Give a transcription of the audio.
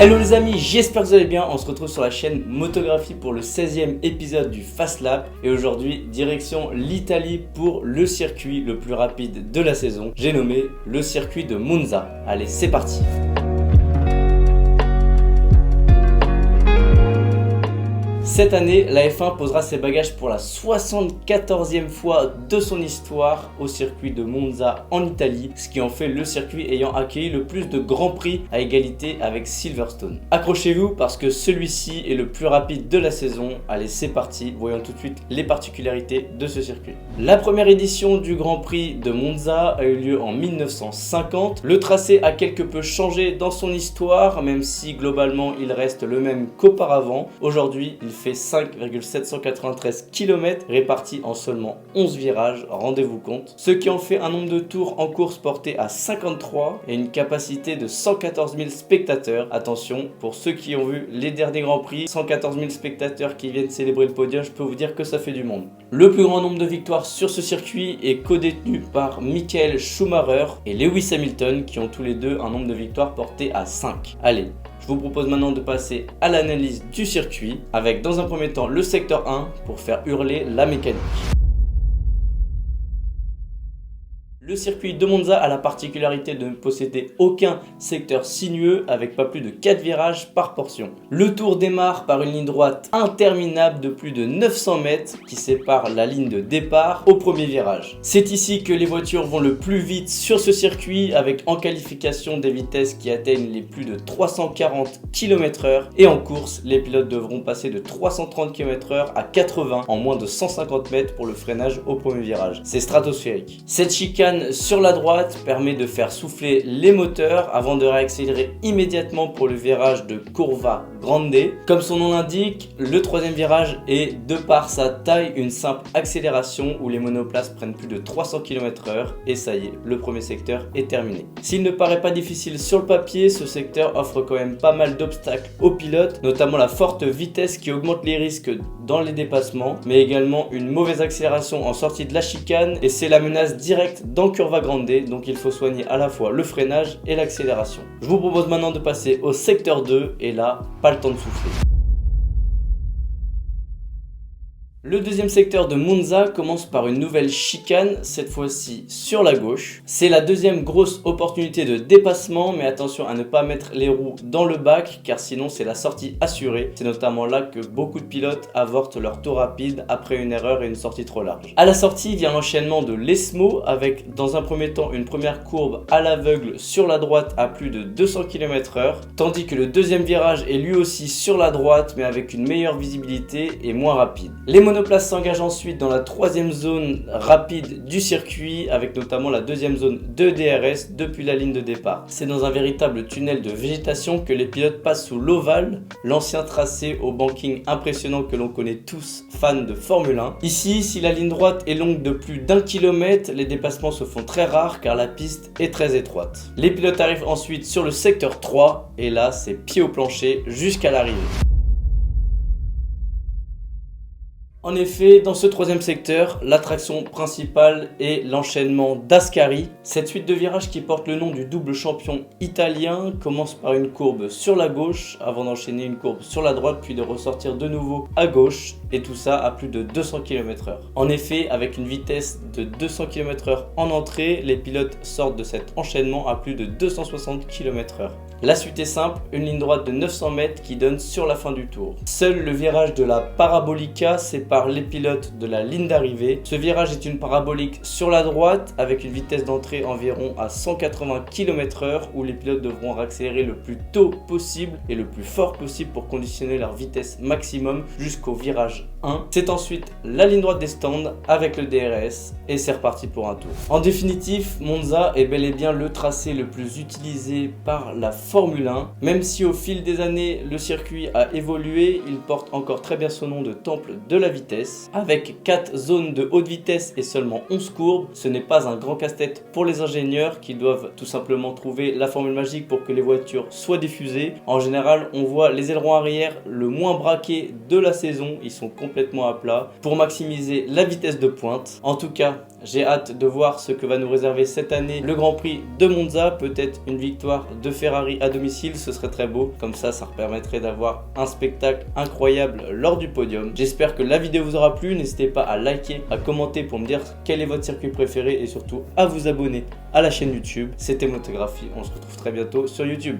Hello les amis, j'espère que vous allez bien. On se retrouve sur la chaîne Motographie pour le 16e épisode du Fast Lap. Et aujourd'hui, direction l'Italie pour le circuit le plus rapide de la saison. J'ai nommé le circuit de Monza. Allez, c'est parti. Cette année, la F1 posera ses bagages pour la 74e fois de son histoire au circuit de Monza en Italie, ce qui en fait le circuit ayant accueilli le plus de grands prix à égalité avec Silverstone. Accrochez-vous parce que celui-ci est le plus rapide de la saison. Allez, c'est parti, voyons tout de suite les particularités de ce circuit. La première édition du Grand Prix de Monza a eu lieu en 1950. Le tracé a quelque peu changé dans son histoire, même si globalement il reste le même qu'auparavant. Aujourd'hui, il fait 5,793 km répartis en seulement 11 virages, rendez-vous compte. Ce qui en fait un nombre de tours en course porté à 53 et une capacité de 114 000 spectateurs. Attention, pour ceux qui ont vu les derniers Grands Prix, 114 000 spectateurs qui viennent célébrer le podium, je peux vous dire que ça fait du monde. Le plus grand nombre de victoires sur ce circuit est codétenu par Michael Schumacher et Lewis Hamilton qui ont tous les deux un nombre de victoires porté à 5. Allez, je vous propose maintenant de passer à l'analyse du circuit avec dans un premier temps le secteur 1 pour faire hurler la mécanique. Le circuit de Monza a la particularité de ne posséder aucun secteur sinueux avec pas plus de 4 virages par portion. Le tour démarre par une ligne droite interminable de plus de 900 mètres qui sépare la ligne de départ au premier virage. C'est ici que les voitures vont le plus vite sur ce circuit avec en qualification des vitesses qui atteignent les plus de 340 km/h et en course les pilotes devront passer de 330 km/h à 80 en moins de 150 mètres pour le freinage au premier virage. C'est stratosphérique. Cette chicane sur la droite permet de faire souffler les moteurs avant de réaccélérer immédiatement pour le virage de Curva Grande. Comme son nom l'indique, le troisième virage est de par sa taille une simple accélération où les monoplaces prennent plus de 300 km/h et ça y est, le premier secteur est terminé. S'il ne paraît pas difficile sur le papier, ce secteur offre quand même pas mal d'obstacles aux pilotes, notamment la forte vitesse qui augmente les risques dans les dépassements, mais également une mauvaise accélération en sortie de la chicane et c'est la menace directe dans Curva Grande, donc il faut soigner à la fois le freinage et l'accélération. Je vous propose maintenant de passer au secteur 2 et là, pas le temps de souffler. Le deuxième secteur de Monza commence par une nouvelle chicane, cette fois-ci sur la gauche. C'est la deuxième grosse opportunité de dépassement, mais attention à ne pas mettre les roues dans le bac, car sinon c'est la sortie assurée. C'est notamment là que beaucoup de pilotes avortent leur tour rapide après une erreur et une sortie trop large. À la sortie vient l'enchaînement de l'ESMO, avec dans un premier temps une première courbe à l'aveugle sur la droite à plus de 200 km/h, tandis que le deuxième virage est lui aussi sur la droite, mais avec une meilleure visibilité et moins rapide. Les monoplace s'engage ensuite dans la troisième zone rapide du circuit avec notamment la deuxième zone de DRS depuis la ligne de départ. C'est dans un véritable tunnel de végétation que les pilotes passent sous l'Oval, l'ancien tracé au banking impressionnant que l'on connaît tous fans de Formule 1. Ici, si la ligne droite est longue de plus d'1 km, les dépassements se font très rares car la piste est très étroite. Les pilotes arrivent ensuite sur le secteur 3 et là c'est pied au plancher jusqu'à l'arrivée. En effet, dans ce troisième secteur, l'attraction principale est l'enchaînement d'Ascari. Cette suite de virages qui porte le nom du double champion italien commence par une courbe sur la gauche avant d'enchaîner une courbe sur la droite puis de ressortir de nouveau à gauche et tout ça à plus de 200 km/h. En effet, avec une vitesse de 200 km/h en entrée, les pilotes sortent de cet enchaînement à plus de 260 km/h. La suite est simple, une ligne droite de 900 mètres qui donne sur la fin du tour. Seul le virage de la Parabolica sépare les pilotes de la ligne d'arrivée. Ce virage est une parabolique sur la droite avec une vitesse d'entrée environ à 180 km/h où les pilotes devront accélérer le plus tôt possible et le plus fort possible pour conditionner leur vitesse maximum jusqu'au virage 1. C'est ensuite la ligne droite des stands avec le DRS et c'est reparti pour un tour. En définitive, Monza est bel et bien le tracé le plus utilisé par la Formule 1. Même si au fil des années le circuit a évolué, il porte encore très bien son nom de temple de la vitesse. Avec 4 zones de haute vitesse et seulement 11 courbes, ce n'est pas un grand casse-tête pour les ingénieurs qui doivent tout simplement trouver la formule magique pour que les voitures soient diffusées. En général, on voit les ailerons arrière le moins braqués de la saison, ils sont complètement à plat pour maximiser la vitesse de pointe. En tout cas, j'ai hâte de voir ce que va nous réserver cette année le Grand Prix de Monza, peut-être une victoire de Ferrari à domicile, ce serait très beau. Comme ça permettrait d'avoir un spectacle incroyable lors du podium. J'espère que la vidéo vous aura plu. N'hésitez pas à liker, à commenter pour me dire quel est votre circuit préféré et surtout à vous abonner à la chaîne YouTube. C'était Motographie. On se retrouve très bientôt sur YouTube.